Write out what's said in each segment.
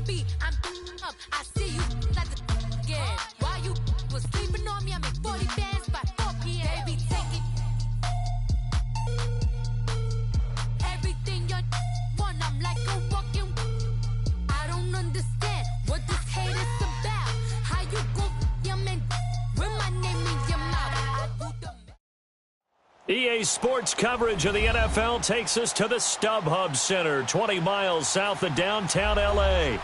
beat. I'm up. I see you like the again. While you was sleeping on me, I make 40 bands by 4 p.m. Baby, take it. Everything you want, I'm like a walking. I don't understand what this hate is about. How you go, your man, with my name in your mouth. I do the EA Sports coverage of the NFL takes us to the StubHub Center, 20 miles south of downtown L.A.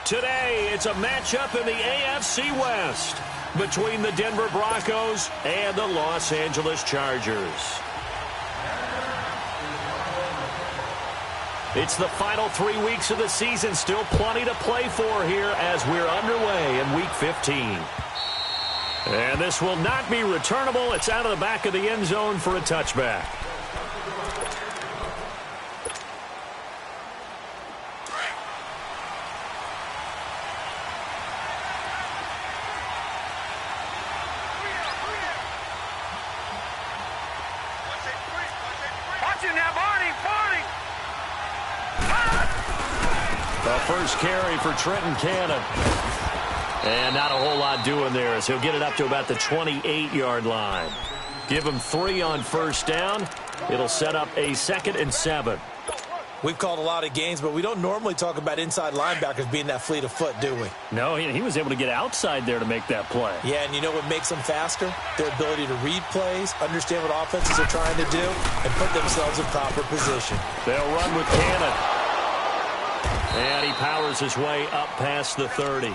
Today, it's a matchup in the AFC West between the Denver Broncos and the Los Angeles Chargers. It's the final 3 weeks of the season, still plenty to play for here as we're underway in Week 15. And this will not be returnable. It's out of the back of the end zone for a touchback. The first carry for Trenton Cannon. And not a whole lot doing there as he'll get it up to about the 28-yard line. Give him 3 on first down. It'll set up a 2nd and 7. We've called a lot of games, but we don't normally talk about inside linebackers being that fleet of foot, do we? No, he was able to get outside there to make that play. Yeah, and you know what makes them faster? Their ability to read plays, understand what offenses are trying to do, and put themselves in proper position. They'll run with Cannon. And he powers his way up past the 30.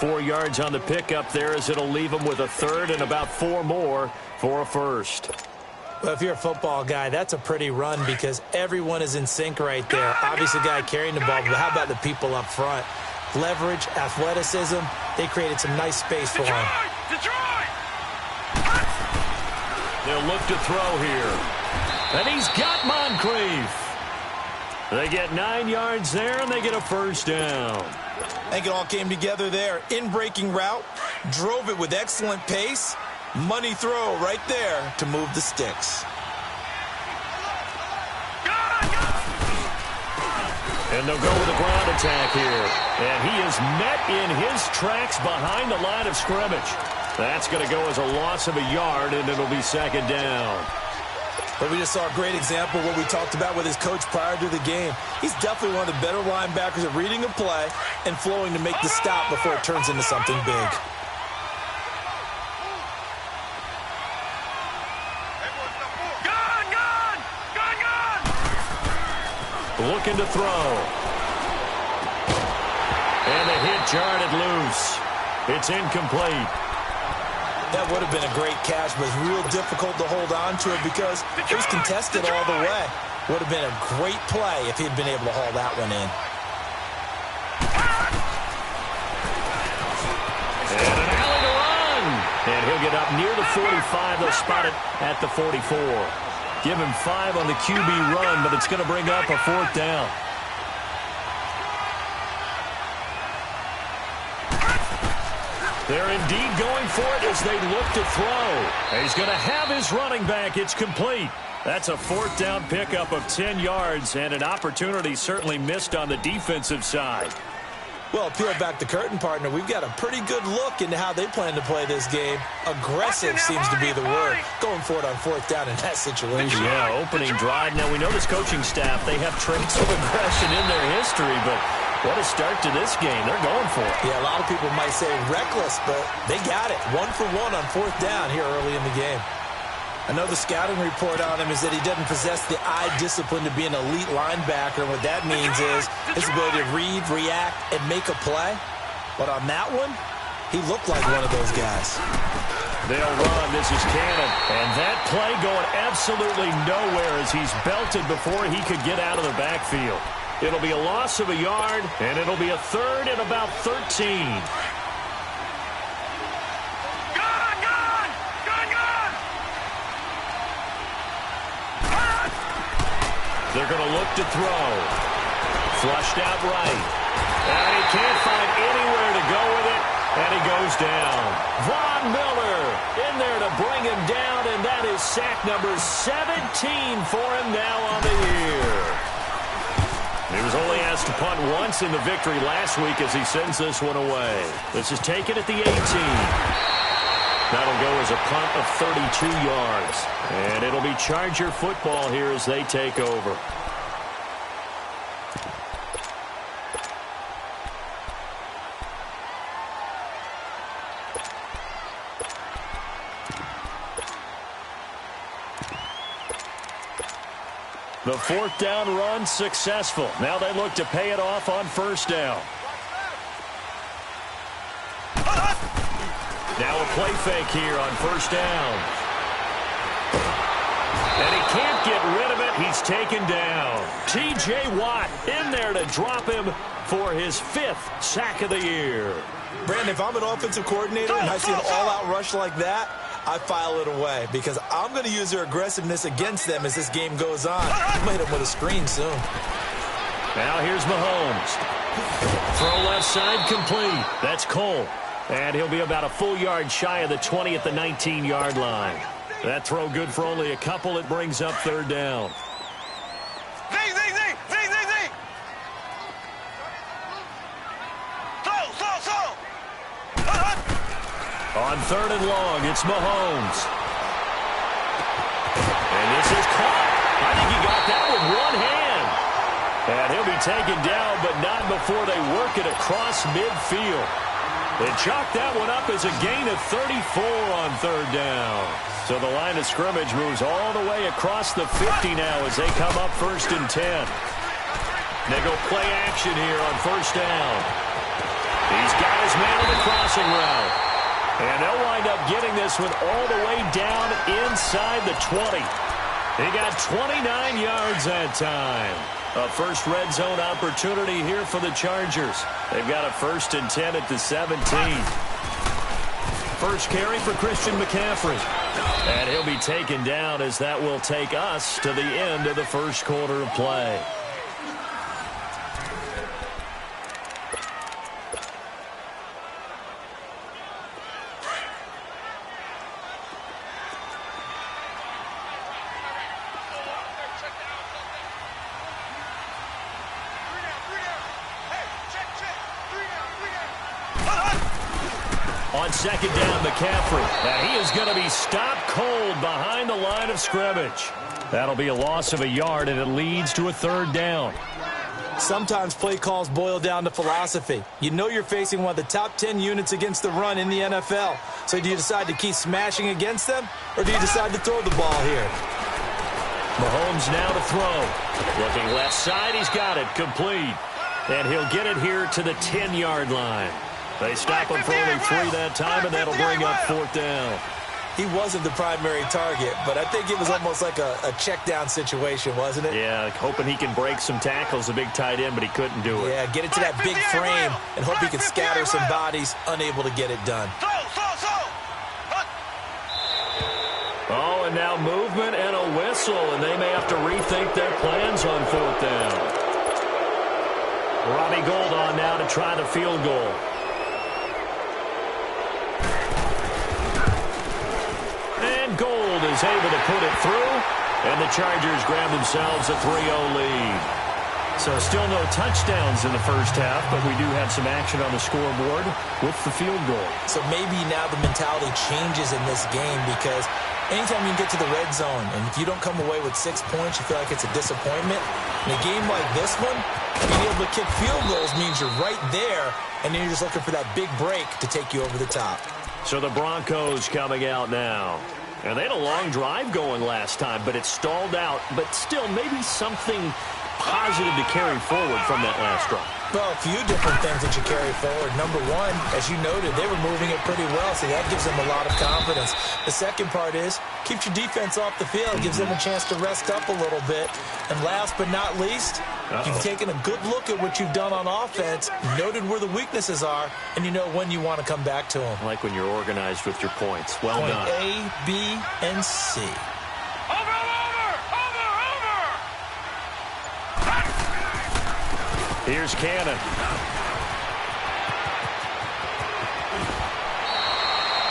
4 yards on the pickup there as it'll leave him with a 3rd and about 4 more for a first. Well, if you're a football guy, that's a pretty run because everyone is in sync right there. Obviously, the guy carrying the ball, but how about the people up front? Leverage, athleticism, they created some nice space for him. They'll look to throw here. And he's got Moncrief. They get 9 yards there, and they get a first down. I think it all came together there. In-breaking route, drove it with excellent pace. Money throw right there to move the sticks. And they'll go with a ground attack here. And he is met in his tracks behind the line of scrimmage. That's going to go as a loss of a yard, and it'll be 2nd down. But we just saw a great example of what we talked about with his coach prior to the game. He's definitely one of the better linebackers at reading a play and flowing to make the stop before it turns into something big. Looking to throw. And the hit jarred loose. It's incomplete. That would have been a great catch, but it's real difficult to hold on to it because it was contested all the way. Would have been a great play if he'd been able to haul that one in. And an alley to run. And he'll get up near the 45. They'll spot it at the 44. Give him 5 on the QB run, but it's going to bring up a 4th down. They're indeed going for it as they look to throw. He's going to have his running back. It's complete. That's a 4th down pickup of 10 yards and an opportunity certainly missed on the defensive side. Well, peel back the curtain, partner. We've got a pretty good look into how they plan to play this game. Aggressive seems to be the word. Going for it on 4th down in that situation. Yeah, opening drive. Now, we know this coaching staff, they have traits of aggression in their history, but what a start to this game. They're going for it. Yeah, a lot of people might say reckless, but they got it. 1 for 1 on 4th down here early in the game. I know the scouting report on him is that he doesn't possess the eye discipline to be an elite linebacker. What that means is his ability to read, react, and make a play. But on that one, he looked like one of those guys. They'll run. This is Cannon. And that play going absolutely nowhere as he's belted before he could get out of the backfield. It'll be a loss of a yard, and it'll be a 3rd and about 13. They're going to look to throw. Flushed out right. And he can't find anywhere to go with it. And he goes down. Von Miller in there to bring him down. And that is sack number 17 for him now on the year. He was only asked to punt once in the victory last week as he sends this one away. This is taken at the 18. That'll go as a punt of 32 yards. And it'll be Charger football here as they take over. The fourth down run successful. Now they look to pay it off on first down. Now a play fake here on first down. And he can't get rid of it. He's taken down. T.J. Watt in there to drop him for his 5th sack of the year. Brandon, if I'm an offensive coordinator and I see an all-out rush like that, I file it away because I'm going to use their aggressiveness against them as this game goes on. I'm going to hit them with a screen soon. Now here's Mahomes. Throw left side complete. That's Cole. And he'll be about a full yard shy of the 20 at the 19-yard line. That throw good for only a couple. It brings up third down. On third and long, it's Mahomes. And this is caught. I think he got that with one hand. And he'll be taken down, but not before they work it across midfield. They chalk that one up as a gain of 34 on third down. So the line of scrimmage moves all the way across the 50 now as they come up first and 10. They go play action here on first down. He's got his man on the crossing route. And they'll wind up getting this one all the way down inside the 20. He got 29 yards that time. A first red zone opportunity here for the Chargers. They've got a first and 10 at the 17. First carry for Christian McCaffrey. And he'll be taken down as that will take us to the end of the first quarter of play. On second down, McCaffrey. And he is going to be stopped cold behind the line of scrimmage. That'll be a loss of a yard, and it leads to a third down. Sometimes play calls boil down to philosophy. You know you're facing one of the top 10 units against the run in the NFL. So do you decide to keep smashing against them, or do you decide to throw the ball here? Mahomes now to throw. Looking left side, he's got it, complete. And he'll get it here to the 10-yard line. They stop him for only 3 that time, and that'll bring up fourth down. He wasn't the primary target, but I think it was almost like a check-down situation, wasn't it? Yeah, hoping he can break some tackles, a big tight end, but he couldn't do it. Yeah, get it to that big frame and hope he can scatter some bodies, unable to get it done. Oh, and now movement and a whistle, and they may have to rethink their plans on fourth down. Robbie Gould on now to try the field goal. Gould is able to put it through, and the Chargers grab themselves a 3-0 lead. So still no touchdowns in the first half, but we do have some action on the scoreboard with the field goal. So maybe now the mentality changes in this game because anytime you can get to the red zone, and if you don't come away with 6 points, you feel like it's a disappointment. In a game like this one, being able to kick field goals means you're right there, and then you're just looking for that big break to take you over the top. So the Broncos coming out now. And they had a long drive going last time, but it stalled out. But still, maybe something positive to carry forward from that last drive. Well, a few different things that you carry forward. Number one, as you noted, they were moving it pretty well, so that gives them a lot of confidence. The second part is, keeps your defense off the field, gives them a chance to rest up a little bit. And last but not least, you've taken a good look at what you've done on offense, noted where the weaknesses are, and you know when you want to come back to them. I like when you're organized with your points. Well done. Point A, B, and C. Here's Cannon.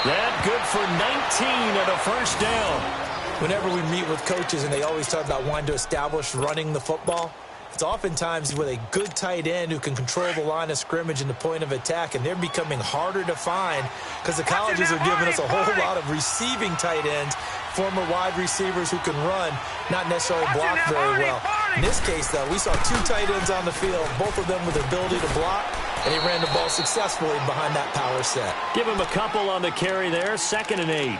That good for 19 and a first down. Whenever we meet with coaches and they always talk about wanting to establish running the football, It's oftentimes with a good tight end who can control the line of scrimmage and the point of attack, and they're becoming harder to find because the colleges are giving us a whole lot of receiving tight ends, former wide receivers who can run, not necessarily block very well. In this case, though, we saw 2 tight ends on the field, both of them with the ability to block, and he ran the ball successfully behind that power set. Give him a couple on the carry there, 2nd and 8.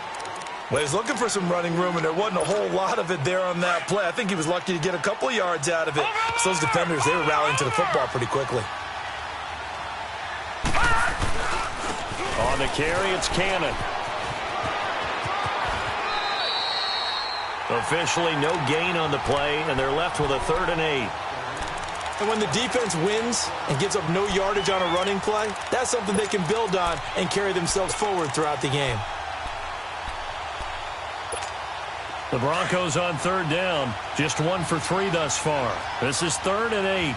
Well, he's looking for some running room, and there wasn't a whole lot of it there on that play. I think he was lucky to get a couple of yards out of it. So those defenders, they were rallying to the football pretty quickly. On the carry, it's Cannon. Officially no gain on the play, and they're left with a 3rd and 8. And when the defense wins and gives up no yardage on a running play, that's something they can build on and carry themselves forward throughout the game. The Broncos on 3rd down. Just 1 for 3 thus far. This is 3rd and 8.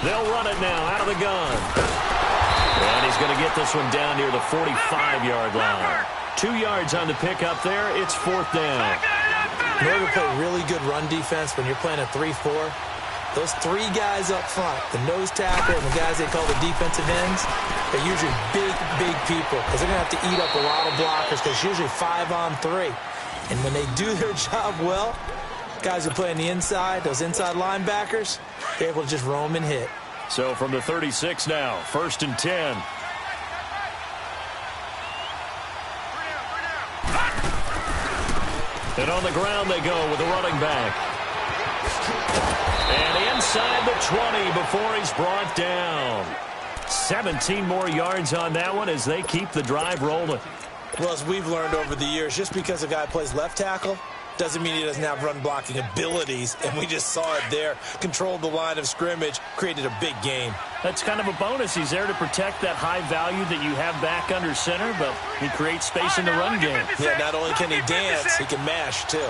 They'll run it now out of the gun. And he's going to get this one down near the 45-yard line. 2 yards on the pickup there. It's 4th down. In order to play really good run defense when you're playing a 3-4, those 3 guys up front, the nose tackle and the guys they call the defensive ends, they're usually big people because they're going to have to eat up a lot of blockers because it's usually 5-on-3. And when they do their job well, guys who play on the inside, those inside linebackers, they're able to just roam and hit. So from the 36 now, 1st and 10. And on the ground they go with the running back. And inside the 20 before he's brought down. 17 more yards on that one as they keep the drive rolling. Well, as we've learned over the years, just because a guy plays left tackle doesn't mean he doesn't have run blocking abilities, and we just saw it there. Controlled the line of scrimmage, created a big gain. That's kind of a bonus. He's there to protect that high value that you have back under center, but he creates space in the run game. Yeah, not only can he dance, he can mash, too.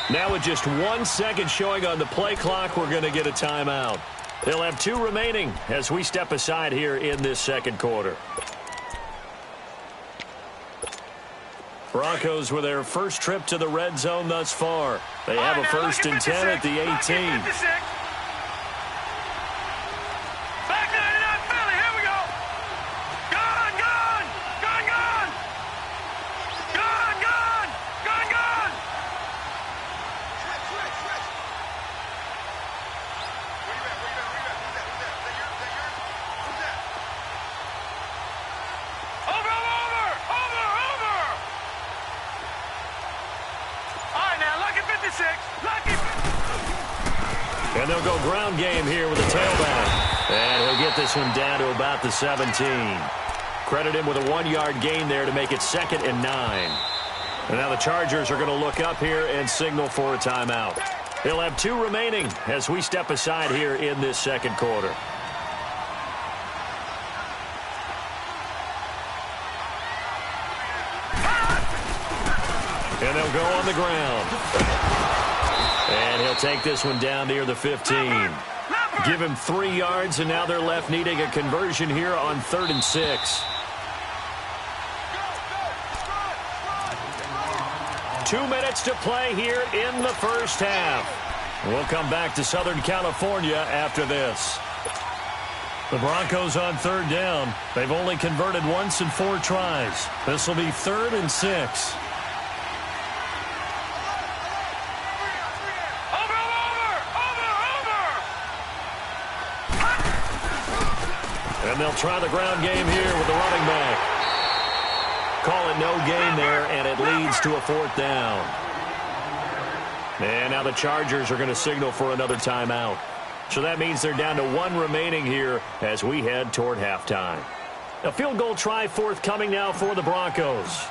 Now with just 1 second showing on the play clock, we're going to get a timeout. They'll have 2 remaining as we step aside here in this 2nd quarter. Broncos with their first trip to the red zone thus far. They have a 1st and 10 at the 18. And they'll go ground game here with a tailback. And he'll get this one down to about the 17. Credit him with a 1-yard gain there to make it 2nd and 9. And now the Chargers are going to look up here and signal for a timeout. They'll have 2 remaining as we step aside here in this 2nd quarter. And they'll go on the ground. And he'll take this one down near the 15. Give him 3 yards, and now they're left needing a conversion here on 3rd and 6. 2 minutes to play here in the first half. We'll come back to Southern California after this. The Broncos on 3rd down. They've only converted once in 4 tries. This will be 3rd and 6. And they'll try the ground game here with the running back. Call it no gain there, and it leads to a 4th down. And now the Chargers are going to signal for another timeout. So that means they're down to 1 remaining here as we head toward halftime. A field goal try forthcoming now for the Broncos.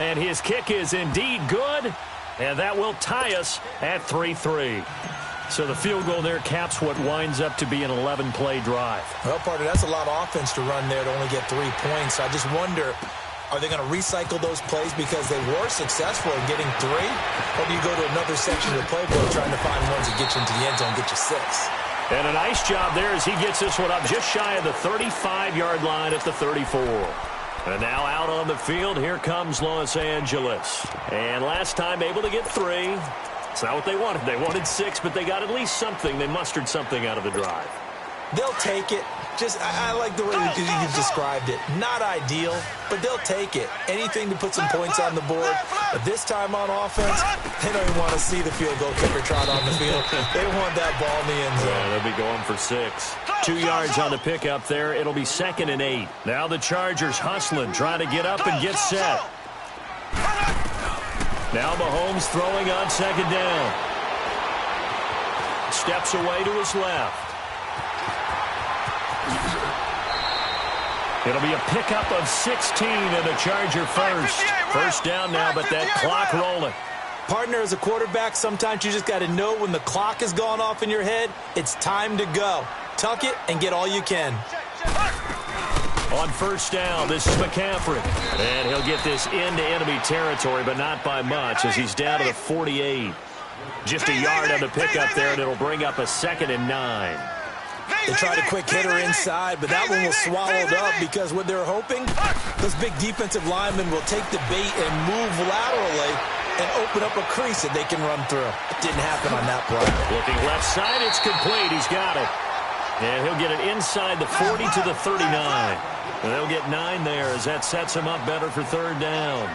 And his kick is indeed good. And that will tie us at 3-3. So the field goal there caps what winds up to be an 11-play drive. Well, partner, that's a lot of offense to run there to only get 3 points. I just wonder, are they going to recycle those plays because they were successful in getting 3? Or do you go to another section of the playbook trying to find ones that get you into the end zone and get you 6? And a nice job there as he gets this one up just shy of the 35-yard line at the 34. And now out on the field, here comes Los Angeles. And last time able to get 3. It's not what they wanted. They wanted 6, but they got at least something. They mustered something out of the drive. They'll take it. I like the way you described it. Not ideal, but they'll take it. Anything to put some points on the board. But this time on offense, they don't even want to see the field goal kicker trot on the field. They want that ball in the end zone. Yeah, they'll be going for 6. 2 yards on the pickup there. It'll be 2nd and 8. Now the Chargers hustling, trying to get up and get set. Now Mahomes throwing on 2nd down. Steps away to his left. It'll be a pickup of 16 and a Charger first. First down now, but that clock rolling. Partner, as a quarterback, sometimes you just got to know when the clock has gone off in your head, it's time to go. Tuck it and get all you can. On first down, this is McCaffrey. And he'll get this into enemy territory, but not by much as he's down to the 48. Just a yard on the pickup there, and it'll bring up a 2nd and 9. They tried a quick hitter inside, but that one was swallowed up because what they're hoping, those big defensive linemen will take the bait and move laterally and open up a crease that they can run through. It didn't happen on that play. Looking left side, it's complete. He's got it. And he'll get it inside the 40 to the 39. And they'll get 9 there as that sets him up better for 3rd down.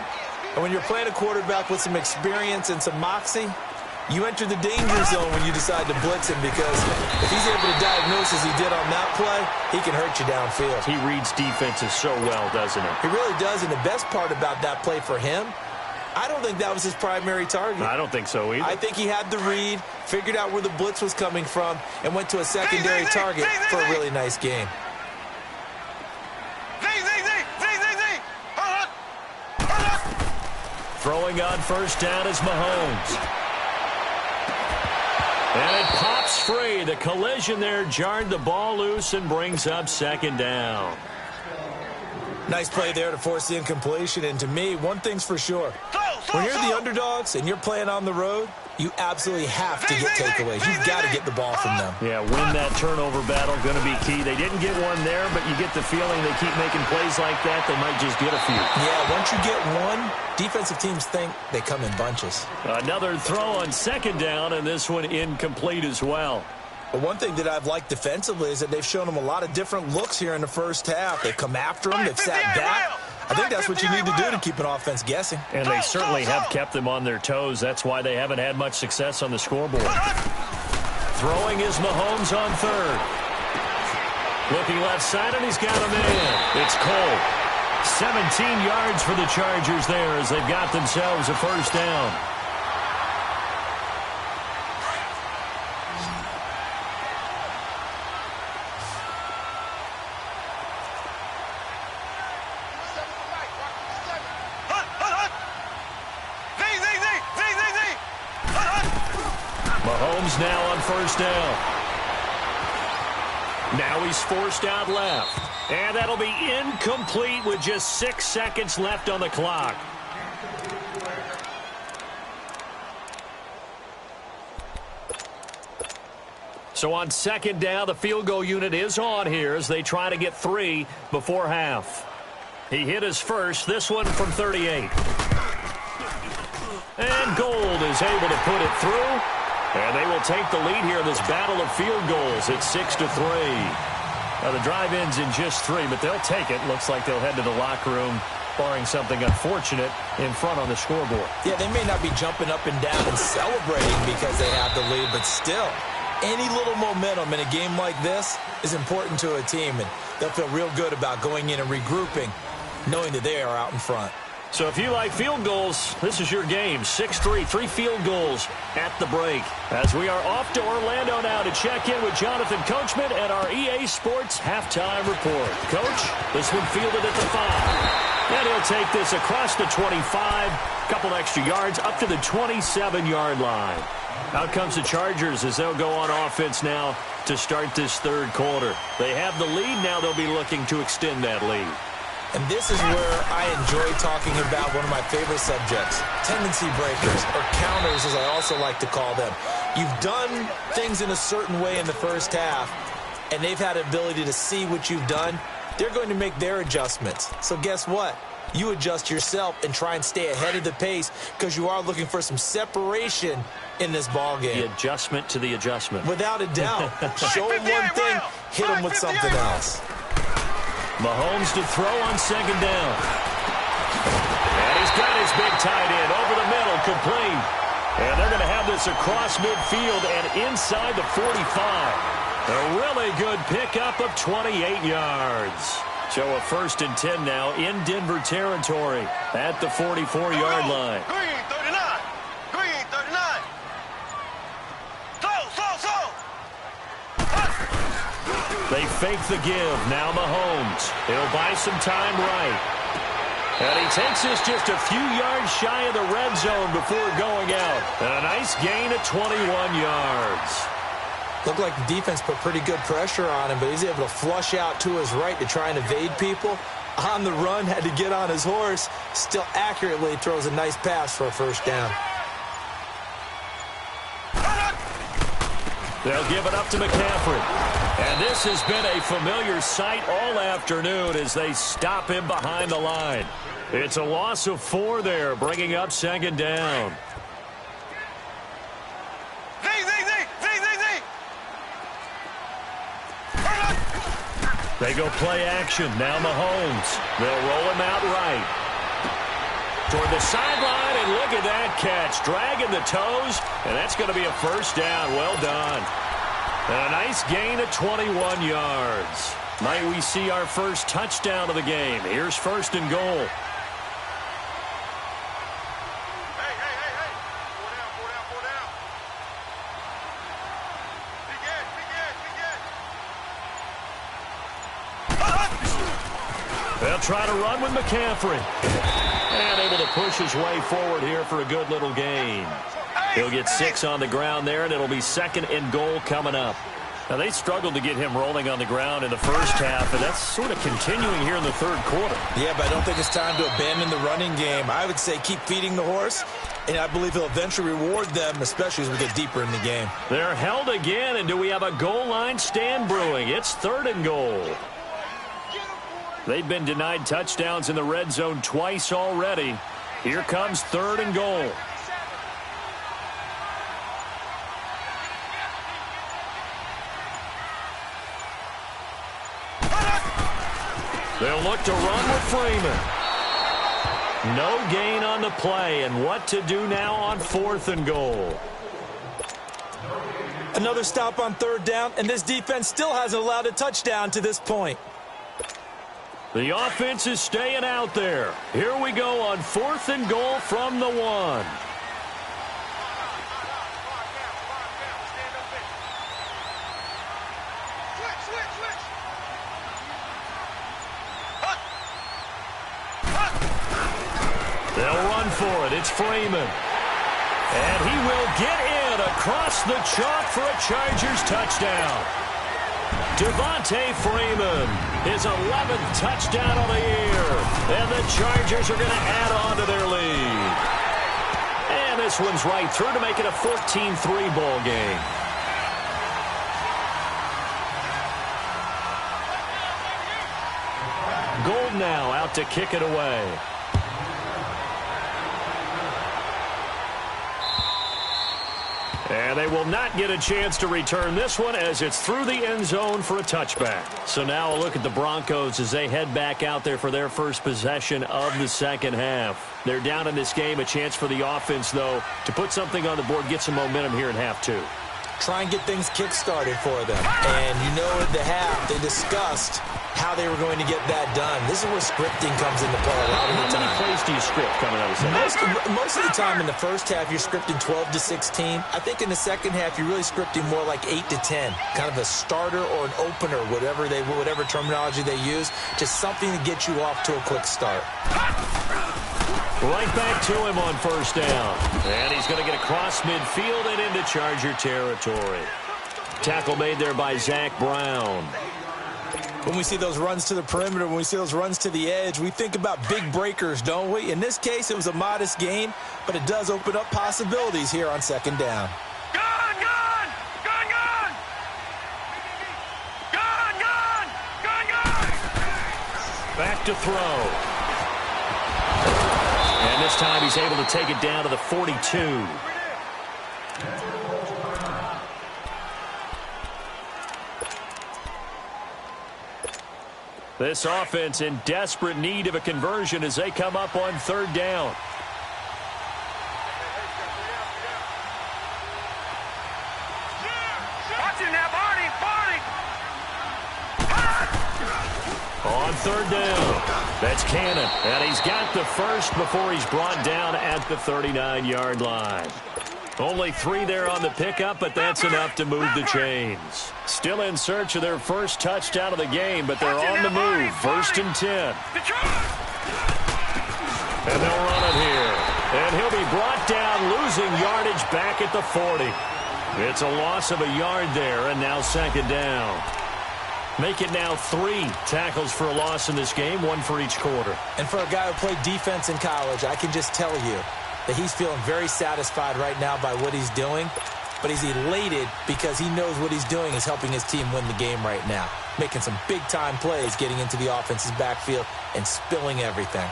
And when you're playing a quarterback with some experience and some moxie, you enter the danger zone when you decide to blitz him because if he's able to diagnose as he did on that play, he can hurt you downfield. He reads defenses so well, doesn't he? He really does, and the best part about that play for him, I don't think that was his primary target. I don't think so either. I think he had the read, figured out where the blitz was coming from, and went to a secondary target for a really nice game. Throwing on first down is Mahomes. And it pops free. The collision there jarred the ball loose and brings up 2nd down. Nice play there to force the incompletion. And to me, one thing's for sure. When you're the underdogs and you're playing on the road, you absolutely have to get takeaways. You've got to get the ball from them. Yeah, win that turnover battle, going to be key. They didn't get one there, but you get the feeling they keep making plays like that, they might just get a few. Yeah, once you get one, defensive teams think they come in bunches. Another throw on 2nd down, and this one incomplete as well. But one thing that I've liked defensively is that they've shown them a lot of different looks here in the first half. They've come after them, they've sat back. I think that's what you need to do to keep an offense guessing. And they certainly have kept them on their toes. That's why they haven't had much success on the scoreboard. Throwing is Mahomes on 3rd. Looking left side, and he's got a man. It's Cole. 17 yards for the Chargers there as they've got themselves a first down. Mahomes now on first down. Now he's forced out left. And that'll be incomplete with just 6 seconds left on the clock. So on 2nd down, the field goal unit is on here as they try to get 3 before half. He hit his first, this one from 38. And Gold is able to put it through. And they will take the lead here in this battle of field goals. It's 6-3. Now the drive ends in just 3, but they'll take it. Looks like they'll head to the locker room, barring something unfortunate, in front on the scoreboard. Yeah, they may not be jumping up and down and celebrating because they have the lead, but still, any little momentum in a game like this is important to a team, and they'll feel real good about going in and regrouping, knowing that they are out in front. So if you like field goals, this is your game. 6-3, 3 field goals at the break. As we are off to Orlando now to check in with Jonathan Coachman and our EA Sports halftime report. Coach, this one fielded at the 5. And he'll take this across the 25, couple extra yards, up to the 27-yard line. Out comes the Chargers as they'll go on offense now to start this third quarter. They have the lead. Now they'll be looking to extend that lead. And this is where I enjoy talking about one of my favorite subjects, tendency breakers, or counters as I also like to call them. You've done things in a certain way in the first half, and they've had the ability to see what you've done. They're going to make their adjustments. So guess what? You adjust yourself and try and stay ahead of the pace because you are looking for some separation in this ball game. The adjustment to the adjustment. Without a doubt. Show them one thing, hit them with something else. Mahomes to throw on second down. And he's got his big tight end over the middle, complete. And they're going to have this across midfield and inside the 45. A really good pickup of 28 yards. So a 1st and 10 now in Denver territory at the 44-yard line. Green 39. Green 39. They fake the give. Now Mahomes. He'll buy some time right. And he takes this just a few yards shy of the red zone before going out. And a nice gain of 21 yards. Looked like the defense put pretty good pressure on him, but he's able to flush out to his right to try and evade people. On the run, had to get on his horse. Still accurately throws a nice pass for a first down. They'll give it up to McCaffrey. And this has been a familiar sight all afternoon as they stop him behind the line. It's a loss of 4 there, bringing up second down. They go play action. Now Mahomes. They'll roll him out right. Toward the sideline, and look at that catch. Dragging the toes, and that's going to be a first down. Well done. And a nice gain of 21 yards. Might we see our first touchdown of the game. Here's 1st and goal. They'll try to run with McCaffrey. And able to push his way forward here for a good little gain. He'll get 6 on the ground there, and it'll be 2nd and goal coming up. Now, they struggled to get him rolling on the ground in the first half, and that's sort of continuing here in the third quarter. Yeah, but I don't think it's time to abandon the running game. I would say keep feeding the horse, and I believe he'll eventually reward them, especially as we get deeper in the game. They're held again, and do we have a goal line stand brewing? It's 3rd and goal. They've been denied touchdowns in the red zone twice already. Here comes 3rd and goal. They'll look to run with Freeman. No gain on the play, and what to do now on 4th and goal. Another stop on 3rd down, and this defense still hasn't allowed a touchdown to this point. The offense is staying out there. Here we go on 4th and goal from the 1. They'll run for it. It's Freeman. And he will get in across the chalk for a Chargers touchdown. Devontae Freeman, his 11th touchdown of the year. And the Chargers are going to add on to their lead. And this one's right through to make it a 14-3 ball game. Gold now out to kick it away. And they will not get a chance to return this one as it's through the end zone for a touchback. So now a look at the Broncos as they head back out there for their first possession of the second half. They're down in this game. A chance for the offense, though, to put something on the board, get some momentum here in half 2. Try and get things kick-started for them. And you know at the half they discussed how they were going to get that done. This is where scripting comes into play a lot of the time. How many plays do you script coming out of the second? Most of the time in the first half, you're scripting 12 to 16. I think in the second half, you're really scripting more like 8 to 10. Kind of a starter or an opener, whatever terminology they use. Just something to get you off to a quick start. Right back to him on first down. And he's going to get across midfield and into Charger territory. Tackle made there by Zach Brown. When we see those runs to the perimeter, when we see those runs to the edge, we think about big breakers, don't we? In this case, it was a modest gain, but it does open up possibilities here on second down. Gun, gun! Gun, gun! Gun, gun! Gun, gun! Back to throw. And this time he's able to take it down to the 42. This offense in desperate need of a conversion as they come up on third down. Watching that On third down, that's Cannon. And he's got the first before he's brought down at the 39-yard line. Only 3 there on the pickup, but that's enough to move the chains. Still in search of their first touchdown of the game, but they're on the move. 1st and 10. And they'll run it here. And he'll be brought down, losing yardage back at the 40. It's a loss of a yard there, and now 2nd down. Make it now 3 tackles for a loss in this game, 1 for each quarter. And for a guy who played defense in college, I can just tell you that he's feeling very satisfied right now by what he's doing, but he's elated because he knows what he's doing is helping his team win the game right now, making some big-time plays, getting into the offense's backfield and spilling everything.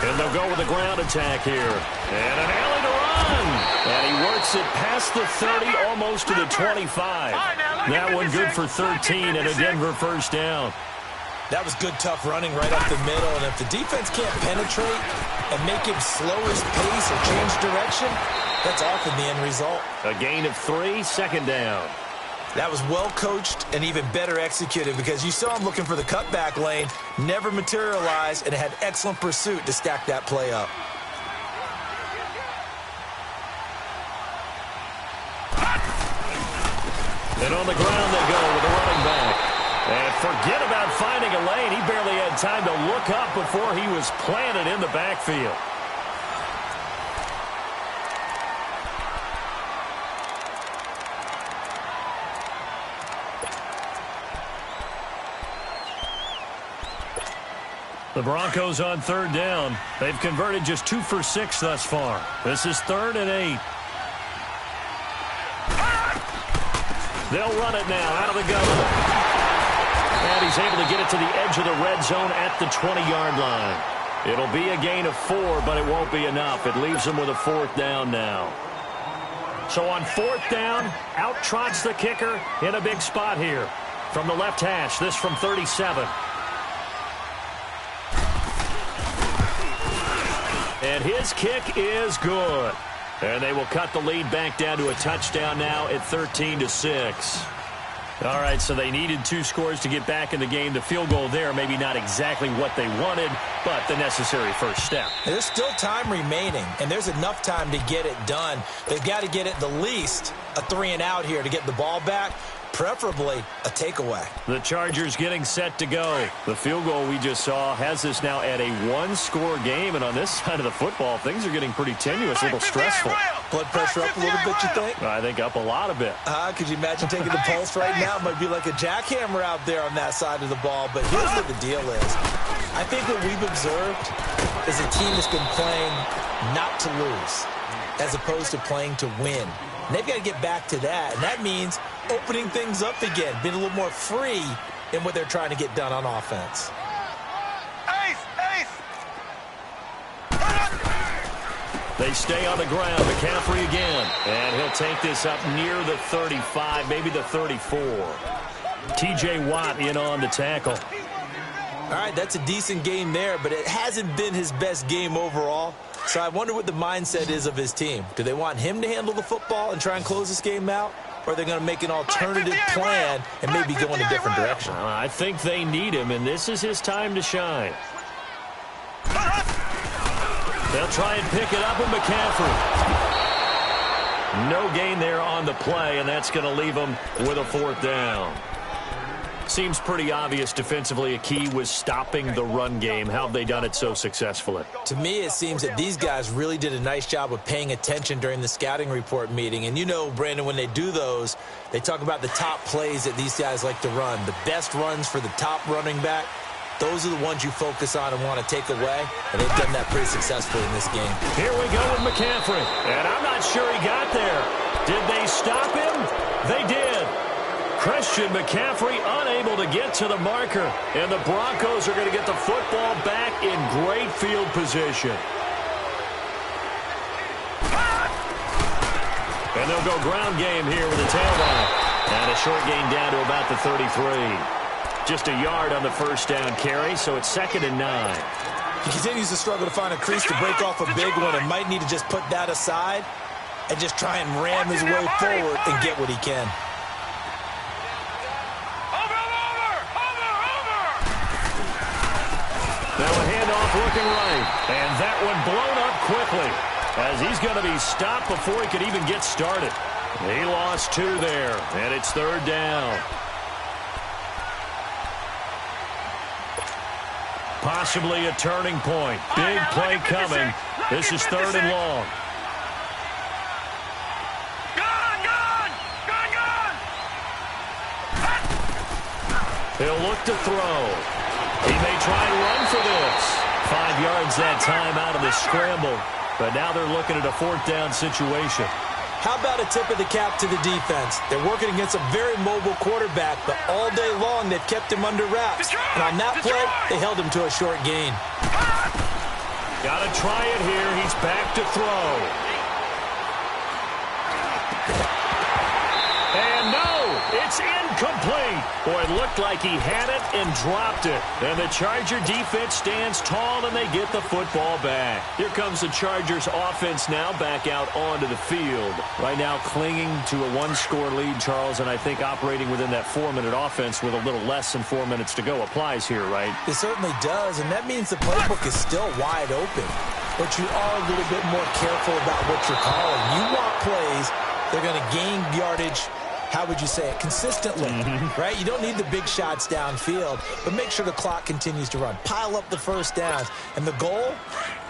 And they'll go with a ground attack here. And an alley to run. And he works it past the 30, almost to the 25. That one good for 13 and a Denver first down. That was good, tough running right up the middle. And if the defense can't penetrate and make him slow his pace or change direction, that's often the end result. A gain of 3, 2nd down. That was well coached and even better executed because you saw him looking for the cutback lane, never materialized, and had excellent pursuit to stack that play up. And on the ground they go with the running back. And forget about finding a lane. He barely had time to look up before he was planted in the backfield. The Broncos on 3rd down. They've converted just 2 for 6 thus far. This is 3rd and 8. They'll run it now out of the gun. And he's able to get it to the edge of the red zone at the 20-yard line. It'll be a gain of 4, but it won't be enough. It leaves them with a 4th down now. So on 4th down, out trots the kicker in a big spot here. From the left hash, this from 37. And his kick is good. And they will cut the lead back down to a touchdown now at 13-6. All right, so they needed 2 scores to get back in the game. The field goal there, maybe not exactly what they wanted, but the necessary first step. There's still time remaining, and there's enough time to get it done. They've got to get at the least a 3-and-out here to get the ball back. Preferably a takeaway. The Chargers getting set to go. The field goal we just saw has us now at a 1-score game, and on this side of the football, things are getting pretty tenuous, a little stressful. Blood pressure up a little bit, you think? I think up a lot of it. Could you imagine taking the pulse right now? It might be like a jackhammer out there on that side of the ball, but here's what the deal is. I think what we've observed is a team that's been playing not to lose as opposed to playing to win. And they've got to get back to that, and that means opening things up again, being a little more free in what they're trying to get done on offense. They stay on the ground. McCaffrey again. And he'll take this up near the 35, maybe the 34. T.J. Watt in on the tackle. All right, that's a decent game there, but it hasn't been his best game overall. So I wonder what the mindset is of his team. Do they want him to handle the football and try and close this game out? Or are they going to make an alternative plan and maybe go in a different direction? I think they need him, and this is his time to shine. They'll try and pick it up with McCaffrey. No gain there on the play, and that's going to leave them with a 4th down. Seems pretty obvious defensively a key was stopping the run game. How have they done it so successfully? To me, it seems that these guys really did a nice job of paying attention during the scouting report meeting. And you know, Brandon, when they do those, they talk about the top plays that these guys like to run. The best runs for the top running back, those are the ones you focus on and want to take away. And they've done that pretty successfully in this game. Here we go with McCaffrey. And I'm not sure he got there. Did they stop him? They did. Christian McCaffrey unable to get to the marker. And the Broncos are going to get the football back in great field position. And they'll go ground game here with a tailback. And a short gain down to about the 33. Just a yard on the first down carry, so it's 2nd and 9. He continues to struggle to find a crease to break off a big one and might need to just put that aside and just try and ram his way forward and get what he can. Now a handoff looking right, and that one blown up quickly as he's going to be stopped before he could even get started. He lost 2 there, and it's 3rd down. Possibly a turning point. Big play coming. This is 3rd and long. He'll look to throw. He may try and run for this. 5 yards that time out of the scramble. But now they're looking at a 4th down situation. How about a tip of the cap to the defense? They're working against a very mobile quarterback, but all day long they've kept him under wraps. And on that play, they held him to a short gain. Got to try it here. He's back to throw. And no, it's incomplete. Boy, it looked like he had it and dropped it. And the Charger defense stands tall, and they get the football back. Here comes the Chargers offense now back out onto the field. Right now clinging to a 1-score lead, Charles, and I think operating within that 4-minute offense with a little less than 4 minutes to go applies here, right? It certainly does, and that means the playbook is still wide open. But you are a little bit more careful about what you're calling. You want plays, they're going to gain yardage, how would you say it, consistently, right? You don't need the big shots downfield, but make sure the clock continues to run. Pile up the first downs. And the goal,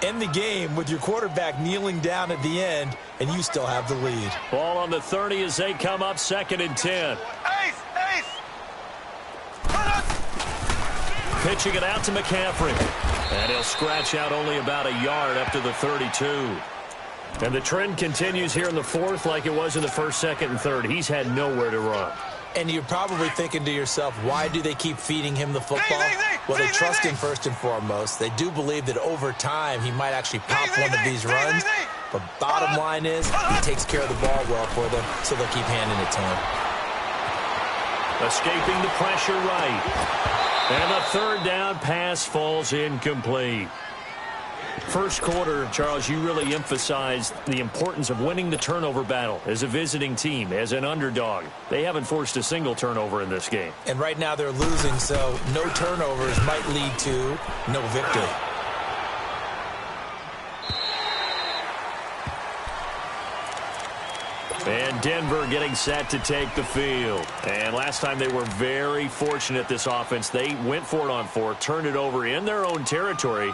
end the game with your quarterback kneeling down at the end, and you still have the lead. Ball on the 30 as they come up 2nd and 10. Pitching it out to McCaffrey. And he'll scratch out only about a yard up to the 32. And the trend continues here in the 4th like it was in the 1st, 2nd, and 3rd. He's had nowhere to run. And you're probably thinking to yourself, why do they keep feeding him the football? Well, they trust him first and foremost. They do believe that over time he might actually pop one of these runs. But bottom line is he takes care of the ball well for them, so they'll keep handing it to him. Escaping the pressure right. And the 3rd down pass falls incomplete. First quarter, Charles, you really emphasized the importance of winning the turnover battle as a visiting team, as an underdog. They haven't forced a single turnover in this game. And right now they're losing, so no turnovers might lead to no victory. And Denver getting set to take the field. And last time they were very fortunate, this offense. They went for it on 4, turned it over in their own territory,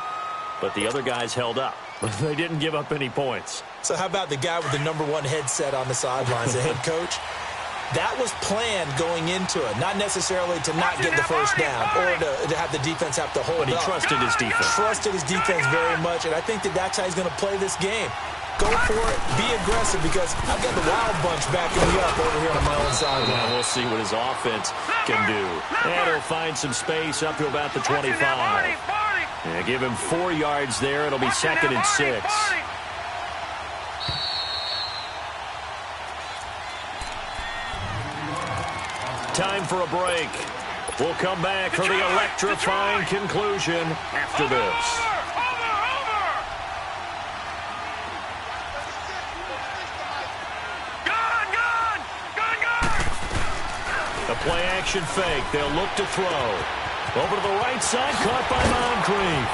but the other guys held up. They didn't give up any points. So how about the guy with the #1 headset on the sidelines, the head coach? That was planned going into it, not necessarily to not get the first down or to have the defense have to hold up. But he trusted his defense. Trusted his defense very much, and I think that that's how he's going to play this game. Go for it, be aggressive, because I've got the Wild Bunch backing me up over here on my own sideline. Well, we'll see what his offense can do. And he'll find some space up to about the 25. Yeah, give him 4 yards there. It'll be 2nd and 6. Time for a break. We'll come back for the electrifying conclusion after this. A play-action fake. They'll look to throw. Over to the right side, caught by Moncrief.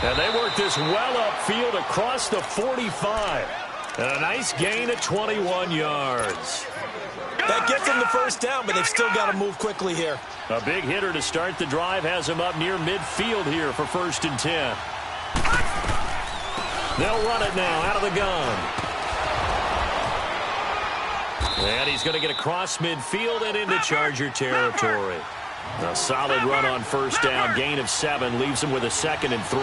And they work this well upfield across the 45. And a nice gain at 21 yards. That gets them the first down, but they've still got to move quickly here. A big hitter to start the drive has him up near midfield here for 1st and 10. They'll run it now out of the gun. And he's going to get across midfield and into Charger territory. A solid run on 1st down. Gain of 7 leaves him with a 2nd and 3.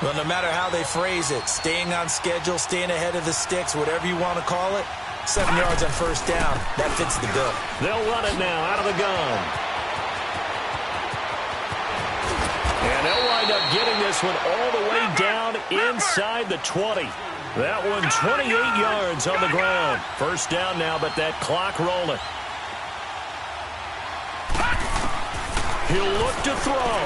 Well, no matter how they phrase it, staying on schedule, staying ahead of the sticks, whatever you want to call it, 7 yards on 1st down. That fits the bill. They'll run it now out of the gun. And they'll wind up getting this one all the way down inside the 20. That one 28 yards on the ground. 1st down now, but that clock rolling. He'll look to throw.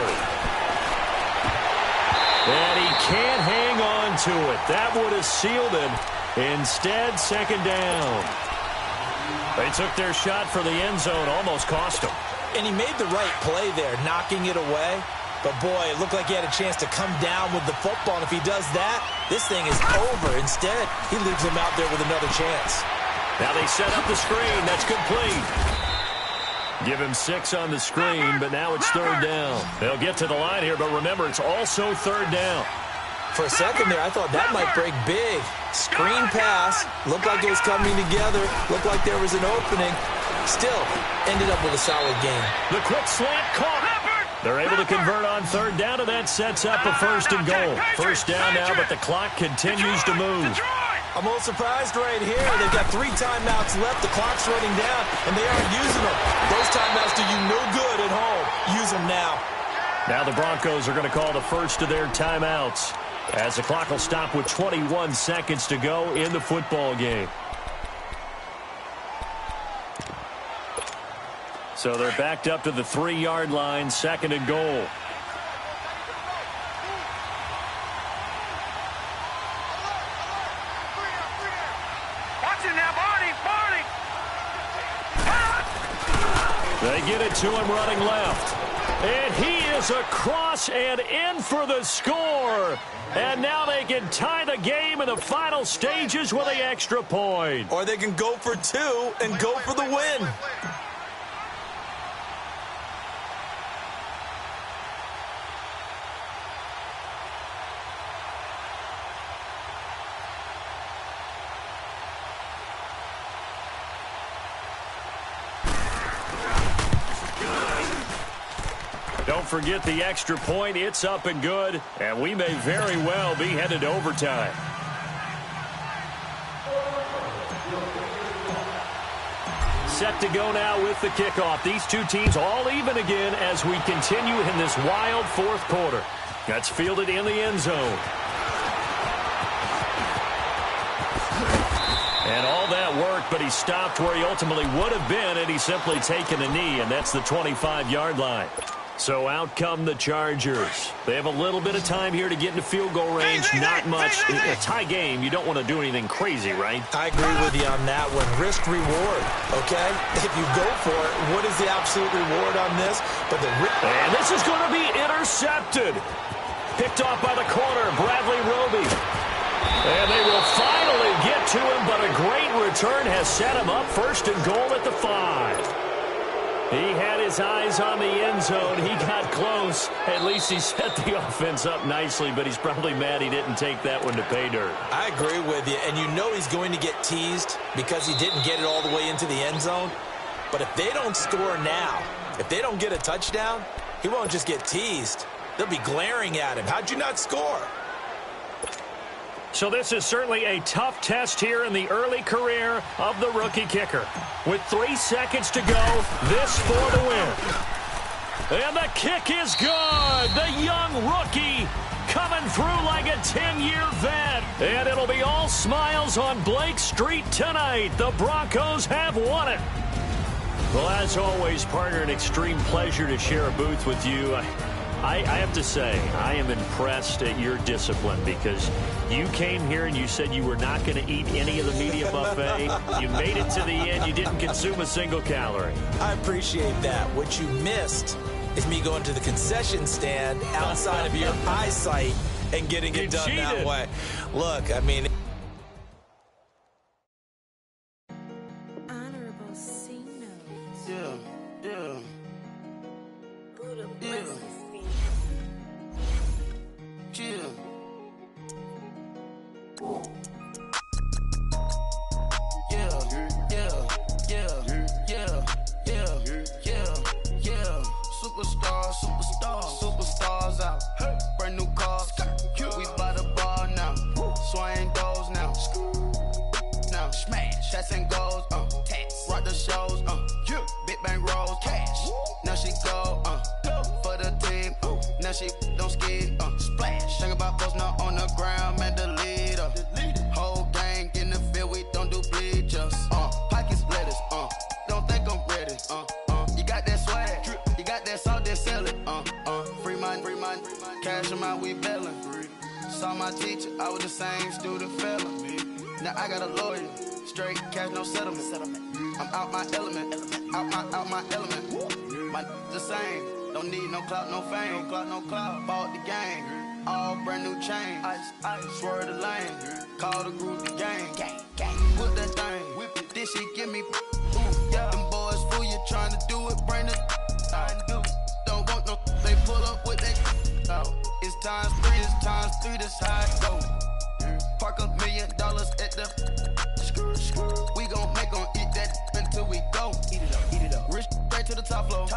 And he can't hang on to it. That would have sealed it. Instead, 2nd down. They took their shot for the end zone, almost cost him. And he made the right play there, knocking it away. But, boy, it looked like he had a chance to come down with the football. And if he does that, this thing is over. Instead, he leaves him out there with another chance. Now they set up the screen. That's complete. Give him 6 on the screen, but now it's 3rd down. They'll get to the line here, but remember, it's also 3rd down. For a second there, I thought that might break big. Screen pass. Looked like it was coming together. Looked like there was an opening. Still, ended up with a solid game. The quick slant caught. They're able to convert on 3rd down, and that sets up a 1st and goal. 1st down now, but the clock continues to move. I'm a little surprised right here. They've got 3 timeouts left. The clock's running down, and they aren't using them. Those timeouts do you no good at home. Use them now. Now the Broncos are going to call the first of their timeouts, as the clock will stop with 21 seconds to go in the football game. So they're backed up to the 3-yard line, 2nd and goal. Watch it now, Barney! They get it to him running left. And he is across and in for the score. And now they can tie the game in the final stages with the extra point. Or they can go for 2 and go for the win. Don't forget the extra point. It's up and good, and we may very well be headed to overtime. Set to go now with the kickoff. These two teams all even again as we continue in this wild 4th quarter. That's fielded in the end zone. And all that worked, but he stopped where he ultimately would have been, and he's simply taken a knee, and that's the 25-yard line. So out come the Chargers. They have a little bit of time here to get into field goal range. Not much. In a tie game, you don't want to do anything crazy, right? I agree with you on that one. Risk reward, okay? If you go for it, what is the absolute reward on this? And this is going to be intercepted. Picked off by the corner, Bradley Roby. And they will finally get to him, but a great return has set him up 1st and goal at the 5. He had his eyes on the end zone. He got close. At least he set the offense up nicely, but he's probably mad he didn't take that one to pay dirt. I agree with you, and you know he's going to get teased because he didn't get it all the way into the end zone. But if they don't score now, if they don't get a touchdown, he won't just get teased. They'll be glaring at him. How'd you not score? So this is certainly a tough test here in the early career of the rookie kicker. With 3 seconds to go, this for the win. And the kick is good. The young rookie coming through like a 10-year vet. And it'll be all smiles on Blake Street tonight. The Broncos have won it. Well, as always, partner, an extreme pleasure to share a booth with you. I have to say, I am impressed at your discipline because you came here and you said you were not going to eat any of the media buffet. You made it to the end. You didn't consume a single calorie. I appreciate that. What you missed is me going to the concession stand outside of your eyesight and getting it done that way. Look, I mean... Superstars out. Brand new cars. We by the bar now. Swaying doors now. Now smash. Shots and goals. Rock the shows. Big bang rolls. Cash. Now she go. For the team. Now she don't skid. Splash. Think about posting up on the ground. Man, the leader. Whole gang in the field. We don't do bleachers. Pockets lettuce. Don't think I'm ready. You got that swag. You got that salt, then sell it. Free mind. Cash amount, we bailin'. Saw my teacher, I was the same student fella. Now I got a lawyer. Straight cash, no settlement. I'm out my element. Out my element. My the same. Don't need no clout, no fame. No clout. Bought the game. All brand new chain. Ice. Swerve the lane. Call the group the gang. Whip that thing. Whip it. This shit give me. Yeah. Them boys fool you trying to do it. Bring it. Don't want no. They pull up with that. It's times 3. This how it go. Park $1 million at the. We gon' make 'em eat that until we go. Eat it up. Rich straight to the top floor.